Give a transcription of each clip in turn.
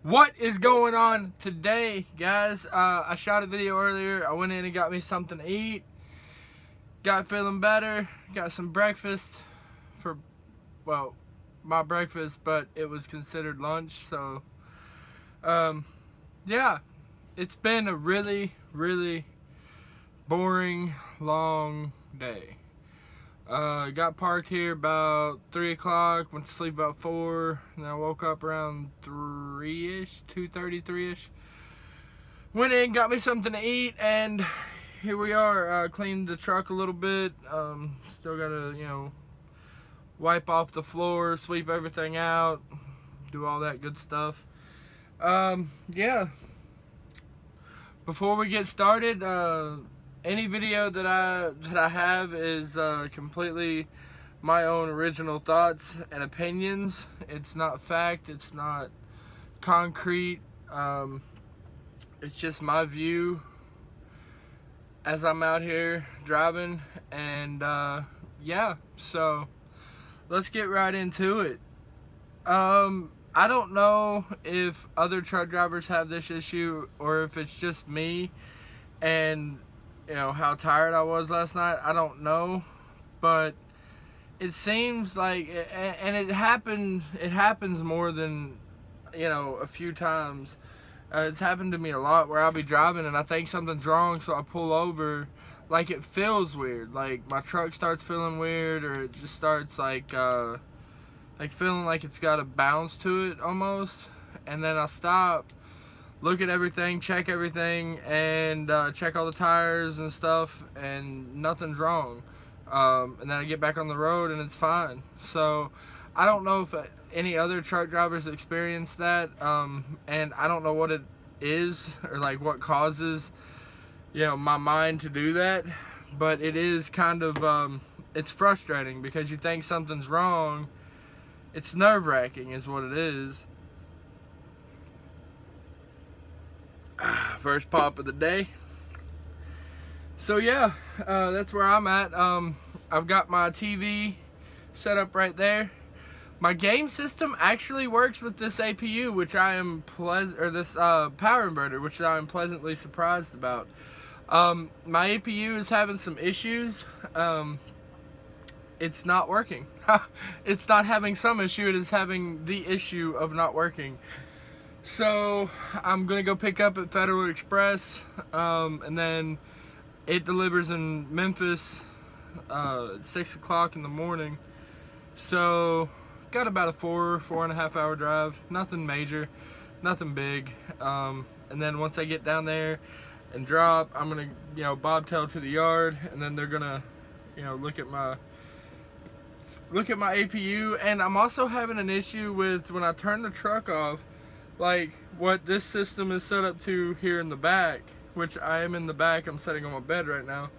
What is going on today, guys? I shot a video earlier. I went in and got me something to eat. Got feeling better. Got some breakfast for, well, my breakfast, but it was considered lunch. So, yeah, it's been a really, really boring, long day. Got parked here about 3 o'clock, went to sleep about 4, and I woke up around 3-ish, 2:30, 3-ish. Went in, got me something to eat, and here we are. Cleaned the truck a little bit. Still gotta, wipe off the floor, sweep everything out, do all that good stuff. Yeah. Before we get started, any video that I have is completely my own original thoughts and opinions. It's not fact. It's not concrete. It's just my view as I'm out here driving, and yeah. So let's get right into it. I don't know if other truck drivers have this issue or if it's just me and how tired I was last night. I don't know, but it seems like, and it happens more than a few times. It's happened to me a lot where I'll be driving and I think something's wrong, so I pull over. Like, it feels weird, like my truck starts feeling weird, or it just starts like feeling like it's got a bounce to it almost. And then I stop, look at everything, check everything, and check all the tires and stuff, and nothing's wrong. And then I get back on the road and it's fine. So I don't know if any other truck drivers experience that, and I don't know what it is or like what causes my mind to do that. But it is kind of it's frustrating because you think something's wrong. It's nerve-wracking is what it is. First pop of the day. So yeah, that's where I'm at. I've got my TV set up right there. My game system actually works with this APU, which I am this power inverter, which I am pleasantly surprised about. My APU is having some issues. It's not working. It's not having some issue, it is having the issue of not working. So I'm gonna go pick up at Federal Express, and then it delivers in Memphis at 6 o'clock in the morning. So got about a 4.5 hour drive. Nothing major, nothing big. And then once I get down there and drop, I'm gonna bobtail to the yard, and then they're gonna look at my APU. And I'm also having an issue with when I turn the truck off, like what this system is set up to here in the back, which I am in the back. I'm sitting on my bed right now.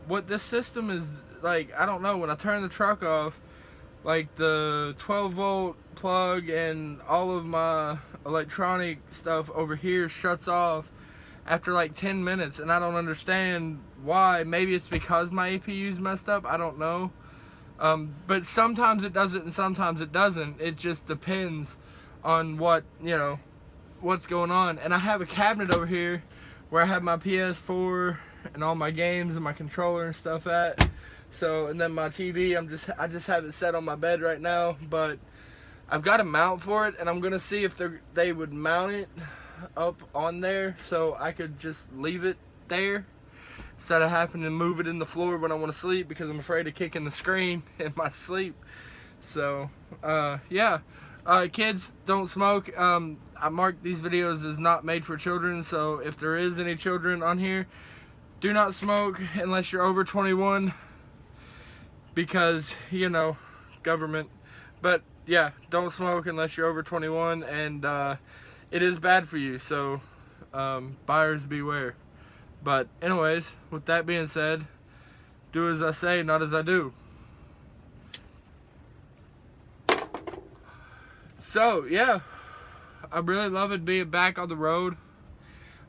What this system is like, I don't know, when I turn the truck off, like the 12-volt plug and all of my electronic stuff over here shuts off after like 10 minutes, and I don't understand why. Maybe it's because my APU's messed up, I don't know. But sometimes it does it and sometimes it doesn't. It just depends on what's going on. And I have a cabinet over here where I have my PS4 and all my games and my controller and stuff at. So, and then my TV, I just have it set on my bed right now, but I've got a mount for it, and I'm gonna see if they would mount it up on there so I could just leave it there instead of having to move it in the floor when I want to sleep, because I'm afraid of kicking the screen in my sleep. So yeah. Kids, don't smoke. I marked these videos as not made for children, so if there is any children on here, do not smoke unless you're over 21, because government. But yeah, don't smoke unless you're over 21, and it is bad for you, so buyers beware. But anyways, with that being said, do as I say, not as I do. So yeah, I really love it being back on the road.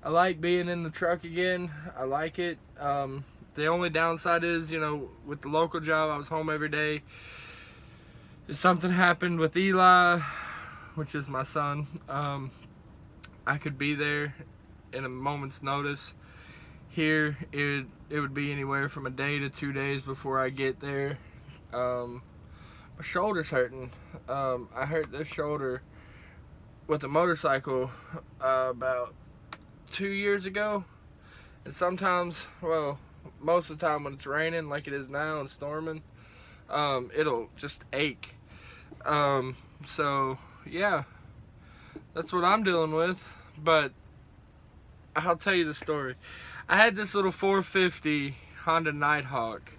I like being in the truck again. I like it. The only downside is, with the local job, I was home every day. If something happened with Eli, which is my son, I could be there in a moment's notice. Here, it would be anywhere from a day to 2 days before I get there. My shoulder's hurting. I hurt this shoulder with a motorcycle about 2 years ago. And sometimes, well, most of the time when it's raining like it is now and storming, it'll just ache. So, yeah, that's what I'm dealing with. But I'll tell you the story. I had this little 450 Honda Nighthawk,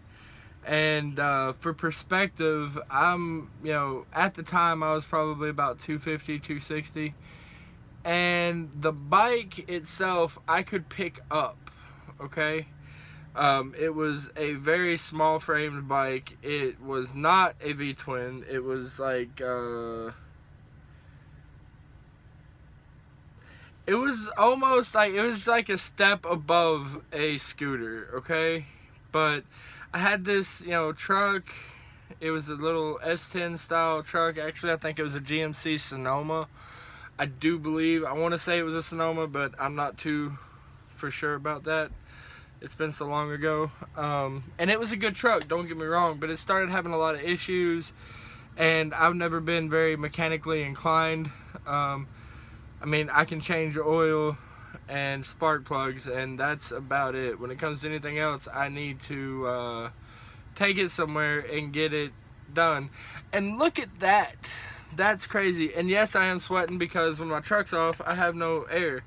and for perspective, at the time I was probably about 250, 260, and the bike itself I could pick up, okay? It was a very small framed bike. It was not a V-twin. It was like, it was almost like, it was like a step above a scooter, okay? But I had this, truck. It was a little S10 style truck. Actually, I think it was a GMC Sonoma. I do believe, I want to say it was a Sonoma, but I'm not too for sure about that. It's been so long ago. And it was a good truck, don't get me wrong, but it started having a lot of issues, and I've never been very mechanically inclined. I mean, I can change oil and spark plugs, and that's about it. When it comes to anything else, I need to take it somewhere and get it done. And look at that. That's crazy. And yes, I am sweating because when my truck's off, I have no air.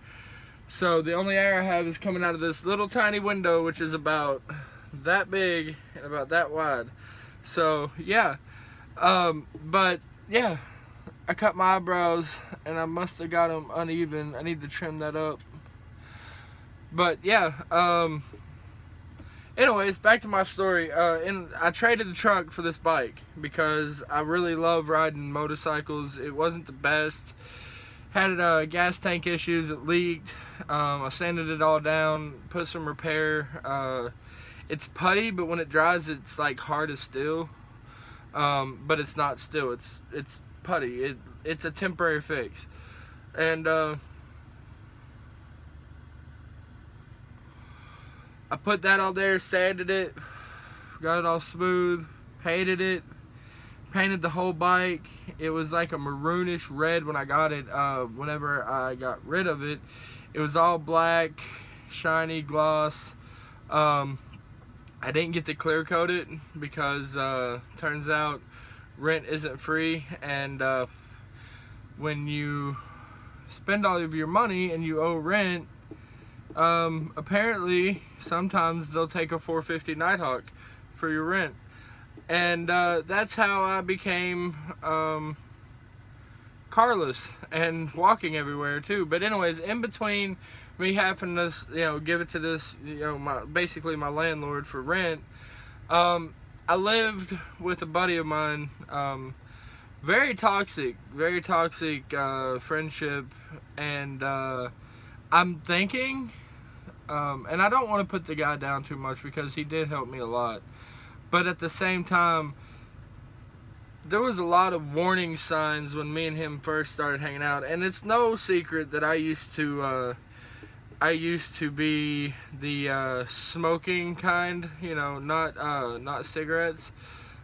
So the only air I have is coming out of this little tiny window, which is about that big and about that wide. So, yeah. But, yeah. I cut my eyebrows, and I must have got them uneven. I need to trim that up. But, yeah. Anyways, back to my story. I traded the truck for this bike because I really love riding motorcycles. It wasn't the best. Had gas tank issues. It leaked. I sanded it all down, put some repair. It's putty, but when it dries, it's like hard as steel. But it's not steel. It's putty. It's a temporary fix. And I put that all there, sanded it, got it all smooth, painted it, painted the whole bike. It was like a maroonish red when I got it. Whenever I got rid of it, it was all black, shiny gloss. I didn't get to clear coat it because turns out rent isn't free, and when you spend all of your money and you owe rent, apparently sometimes they'll take a 450 Nighthawk for your rent. And that's how I became carless and walking everywhere too. But anyways, in between me having to give it to this basically my landlord for rent, I lived with a buddy of mine. Very toxic friendship, and I'm thinking, and I don't want to put the guy down too much because he did help me a lot, but at the same time, there was a lot of warning signs when me and him first started hanging out. And it's no secret that I used to be the smoking kind, not cigarettes,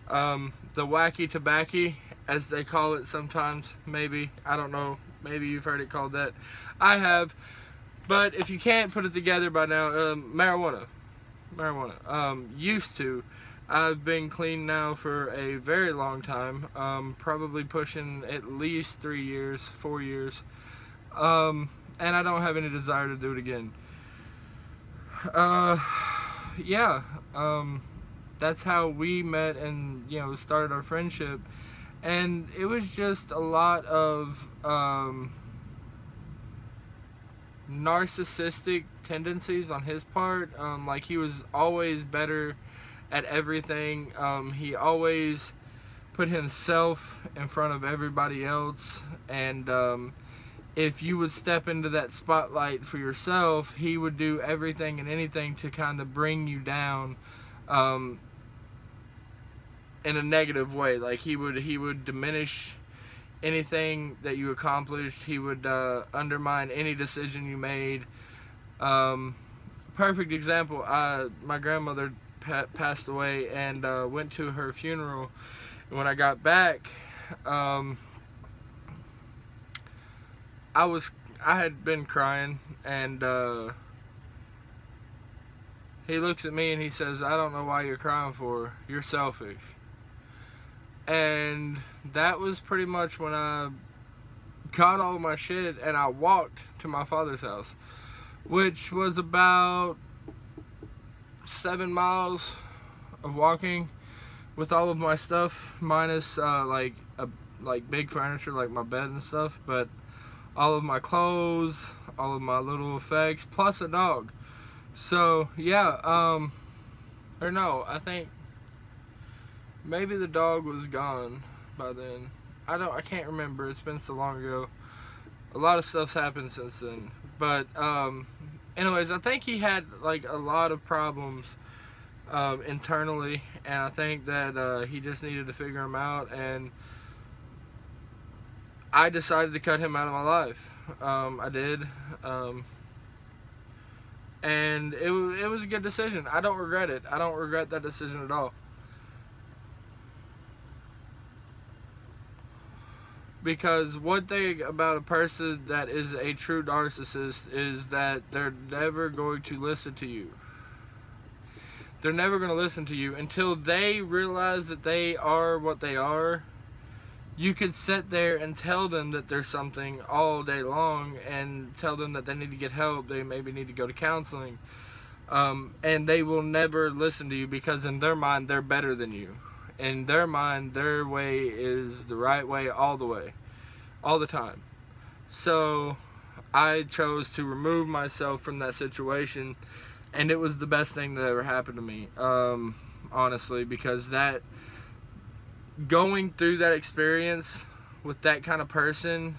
the wacky tobacco, as they call it sometimes. Maybe, I don't know, maybe you've heard it called that. I have. But if you can't put it together by now, marijuana. Used to. I've been clean now for a very long time, probably pushing at least 3 years, 4 years, and I don't have any desire to do it again. That's how we met and, started our friendship, and it was just a lot of narcissistic tendencies on his part. Like, he was always better at everything. He always put himself in front of everybody else, and if you would step into that spotlight for yourself, he would do everything and anything to kind of bring you down in a negative way. Like, he would diminish anything that you accomplished. He would undermine any decision you made. Perfect example, my grandmother passed away, and went to her funeral. And when I got back, I had been crying, and he looks at me and he says, "I don't know why you're crying for. You're selfish." And that was pretty much when I got all my shit and I walked to my father's house, which was about 7 miles of walking, with all of my stuff minus like big furniture like my bed and stuff, but all of my clothes, all of my little effects, plus a dog. So yeah, or no, I think maybe the dog was gone by then. I can't remember. It's been so long ago. A lot of stuff's happened since then. But anyways, I think he had like a lot of problems internally, and I think that he just needed to figure them out, and I decided to cut him out of my life. I did. And it was a good decision. I don't regret it. I don't regret that decision at all. Because one thing about a person that is a true narcissist is that they're never going to listen to you. They're never going to listen to you until they realize that they are what they are. You could sit there and tell them that there's something all day long, and tell them that they need to get help, they maybe need to go to counseling, and they will never listen to you, because in their mind they're better than you. In their mind, their way is the right way all the way, all the time. So I chose to remove myself from that situation, and it was the best thing that ever happened to me, honestly, because that going through that experience with that kind of person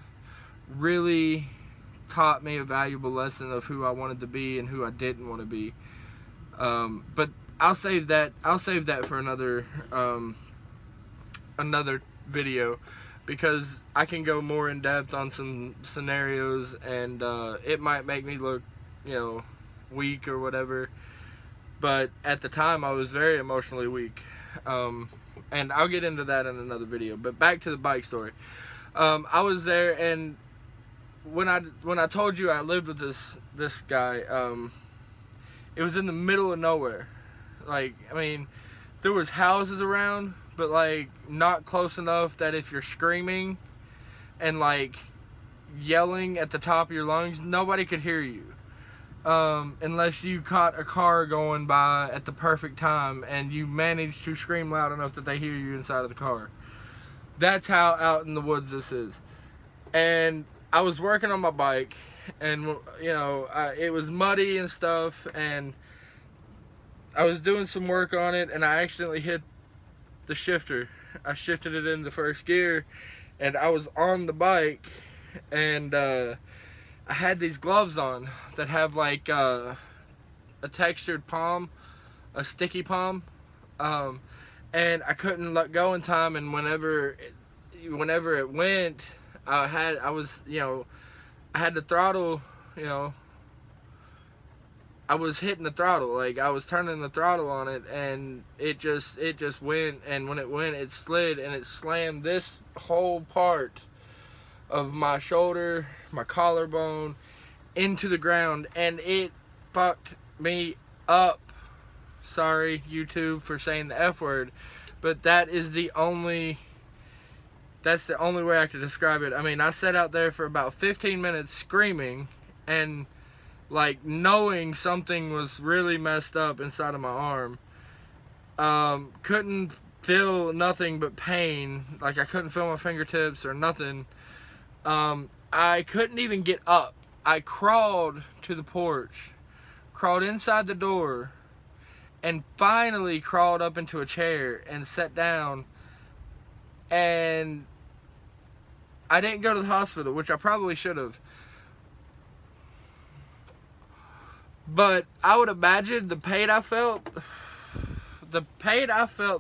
really taught me a valuable lesson of who I wanted to be and who I didn't want to be. But I'll save that for another video, because I can go more in depth on some scenarios, and it might make me look, weak or whatever. But at the time, I was very emotionally weak. And I'll get into that in another video. But back to the bike story. I was there, and when I told you I lived with this guy, it was in the middle of nowhere. Like, I mean, there was houses around, but like not close enough that if you're screaming and like yelling at the top of your lungs, nobody could hear you. Unless you caught a car going by at the perfect time and you managed to scream loud enough that they hear you inside of the car. That's how out in the woods this is. And I was working on my bike, and it was muddy and stuff, and I was doing some work on it, and I accidentally hit the shifter. I shifted it into first gear, and I was on the bike, and I had these gloves on that have like a textured palm, a sticky palm, and I couldn't let go in time. And whenever it went, I had the throttle, I was hitting the throttle, like I was turning the throttle on it, and it just went. And when it went, it slid, and it slammed this whole part of my shoulder, my collarbone, into the ground, and it fucked me up. Sorry, YouTube, for saying the F word, but that's the only way I could describe it. I mean, I sat out there for about 15 minutes screaming, and like knowing something was really messed up inside of my arm. Couldn't feel nothing but pain. Like, I couldn't feel my fingertips or nothing. I couldn't even get up. I crawled to the porch, crawled inside the door, and finally crawled up into a chair and sat down. And I didn't go to the hospital, which I probably should have. But I would imagine the pain I felt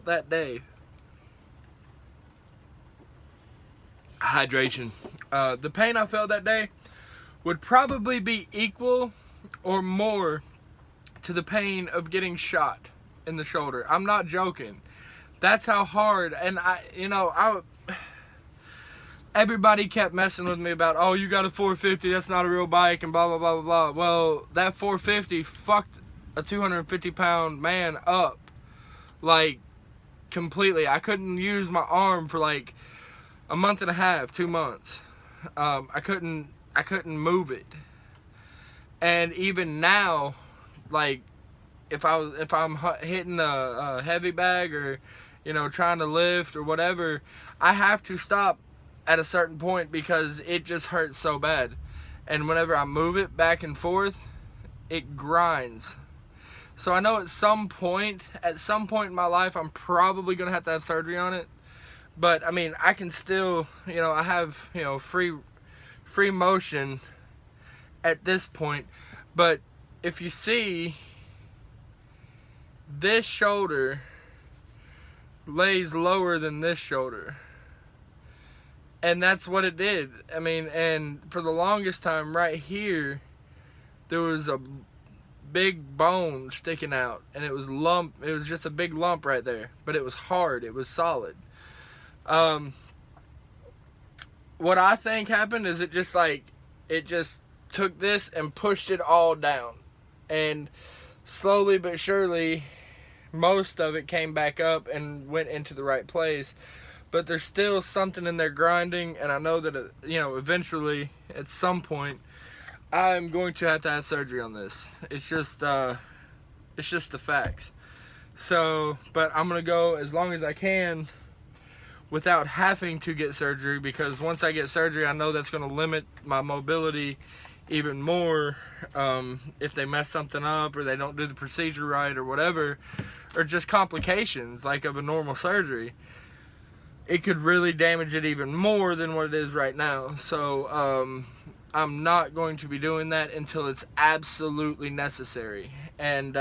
that day, hydration. The pain I felt that day would probably be equal or more to the pain of getting shot in the shoulder. I'm not joking. That's how hard. And everybody kept messing with me about, oh, you got a 450, that's not a real bike, and blah, blah, blah, blah, blah. Well, that 450 fucked a 250-pound man up, like, completely. I couldn't use my arm for, like, a month and a half, 2 months. I couldn't move it. And even now, like, if I'm hitting a heavy bag or, trying to lift or whatever, I have to stop at a certain point because it just hurts so bad. And whenever I move it back and forth, it grinds. So I know at some point in my life, I'm probably gonna have to have surgery on it. But I mean, I can still, I have, free motion at this point. But if you see, this shoulder lays lower than this shoulder. And that's what it did. I mean, and for the longest time right here, there was a big bone sticking out, and it was just a big lump right there, but it was hard, it was solid. What I think happened is it just took this and pushed it all down, and slowly but surely most of it came back up and went into the right place. But there's still something in there grinding, and I know that eventually at some point I'm going to have surgery on this. It's just the facts. So, but I'm gonna go as long as I can without having to get surgery, because once I get surgery, I know that's gonna limit my mobility even more. If they mess something up or they don't do the procedure right or whatever, or just complications like of a normal surgery, it could really damage it even more than what it is right now. So I'm not going to be doing that until it's absolutely necessary. And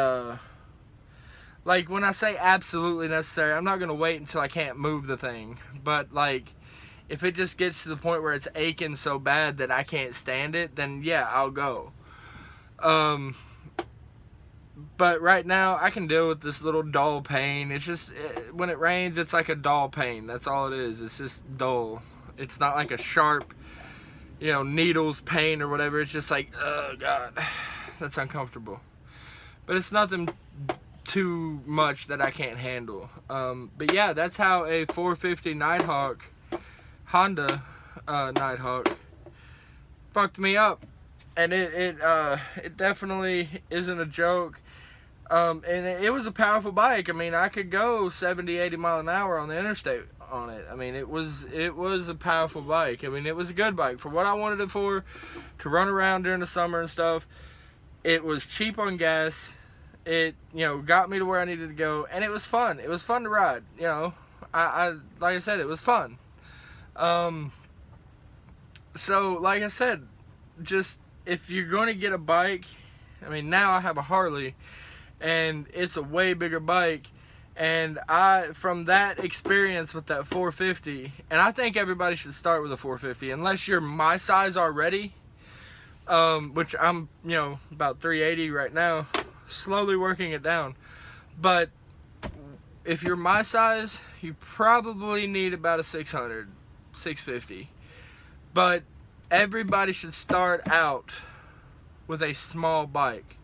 like, when I say absolutely necessary, I'm not going to wait until I can't move the thing. But like, if it just gets to the point where it's aching so bad that I can't stand it, then yeah, I'll go. But right now, I can deal with this little dull pain. It's just, when it rains, it's like a dull pain. That's all it is. It's just dull. It's not like a sharp, needles pain or whatever. It's just like, oh God, that's uncomfortable. But it's nothing too much that I can't handle. But yeah, that's how a 450 Nighthawk, Honda Nighthawk, fucked me up. And it definitely isn't a joke. And it was a powerful bike. I mean, I could go 70, 80 mile an hour on the interstate on it. I mean, it was a powerful bike. I mean, it was a good bike for what I wanted it for, to run around during the summer and stuff. It was cheap on gas. It, got me to where I needed to go, and it was fun. It was fun to ride. I like I said, it was fun. So like I said, just, if you're going to get a bike, I mean, now I have a Harley, and it's a way bigger bike, and from that experience with that 450, and I think everybody should start with a 450, unless you're my size already, which I'm, about 380 right now, slowly working it down. But if you're my size, you probably need about a 600, 650, but everybody should start out with a small bike,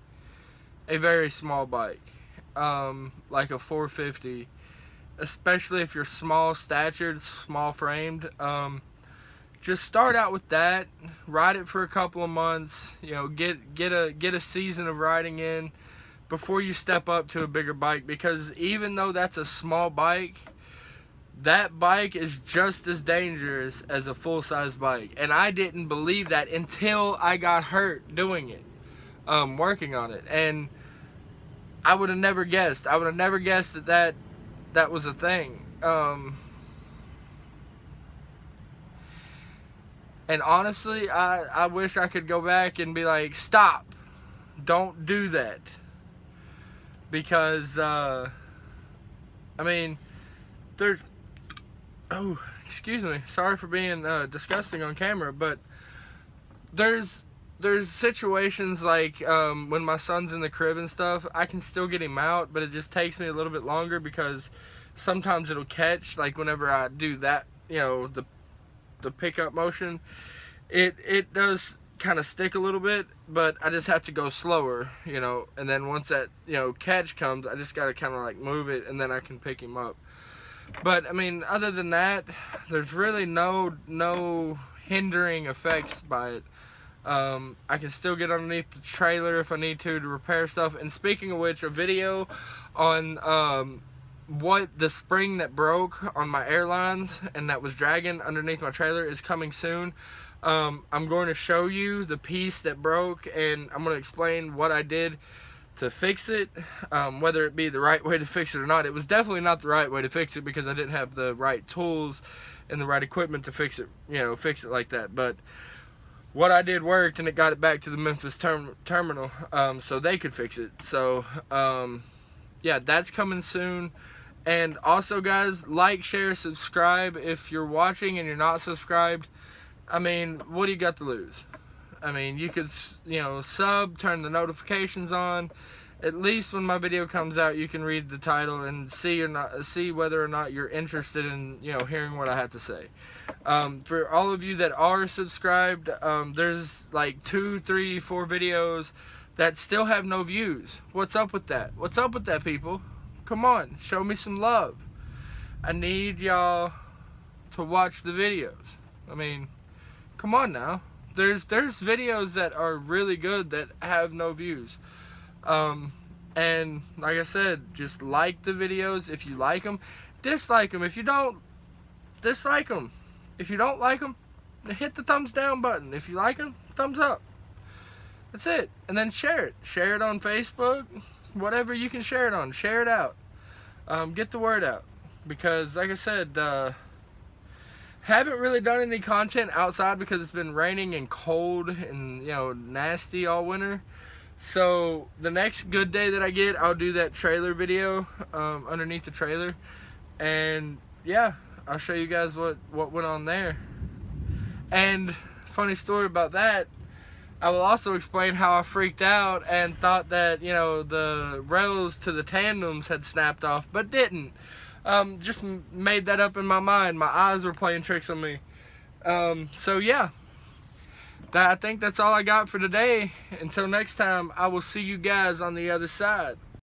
a very small bike, like a 450, especially if you're small statured, small framed. Just start out with that, ride it for a couple of months, get a season of riding in before you step up to a bigger bike, because even though that's a small bike, that bike is just as dangerous as a full-size bike. And I didn't believe that until I got hurt doing it, working on it. And I would have never guessed. I would have never guessed that was a thing. And honestly, I wish I could go back and be like, stop, don't do that. Because, I mean, there's Oh, excuse me. Sorry for being disgusting on camera, but there's situations like when my son's in the crib and stuff, I can still get him out, but it just takes me a little bit longer because sometimes it'll catch, like whenever I do that, you know, the pickup motion, it does kind of stick a little bit, but I just have to go slower, you know, and then once that, you know, catch comes, I just got to kind of like move it, and then I can pick him up. But I mean, other than that, there's really no hindering effects by it. I can still get underneath the trailer if I need to repair stuff. And speaking of which, a video on what the spring that broke on my airlines and that was dragging underneath my trailer is coming soon. I'm going to show you the piece that broke, and I'm going to explain what I did to fix it, whether it be the right way to fix it or not. It was definitely not the right way to fix it because I didn't have the right tools and the right equipment to fix it, you know, fix it like that. But what I did worked, and it got it back to the Memphis terminal, so they could fix it. So yeah, that's coming soon. And also, guys, like, share, subscribe. If you're watching and you're not subscribed, I mean, what do you got to lose? I mean, you could, you know, sub, turn the notifications on. At least when my video comes out, you can read the title and see whether or not you're interested in, you know, hearing what I have to say. For all of you that are subscribed, there's like 2, 3, 4 videos that still have no views. What's up with that? What's up with that, people? Come on, show me some love. I need y'all to watch the videos. I mean, come on now. There's videos that are really good that have no views. And like I said, just like the videos if you like them. Dislike them if you don't. Dislike them. If you don't like them, hit the thumbs down button. If you like them, thumbs up. That's it. And then share it. Share it on Facebook. Whatever you can share it on. Share it out. Get the word out. Because like I said, haven't really done any content outside because it's been raining and cold and, you know, nasty all winter. So the next good day that I get, I'll do that trailer video underneath the trailer, and yeah, I'll show you guys what went on there. And funny story about that, I will also explain how I freaked out and thought that, you know, the rails to the tandems had snapped off, but didn't. Just made that up in my mind. My eyes were playing tricks on me. So yeah, I think that's all I got for today. Until next time, I will see you guys on the other side.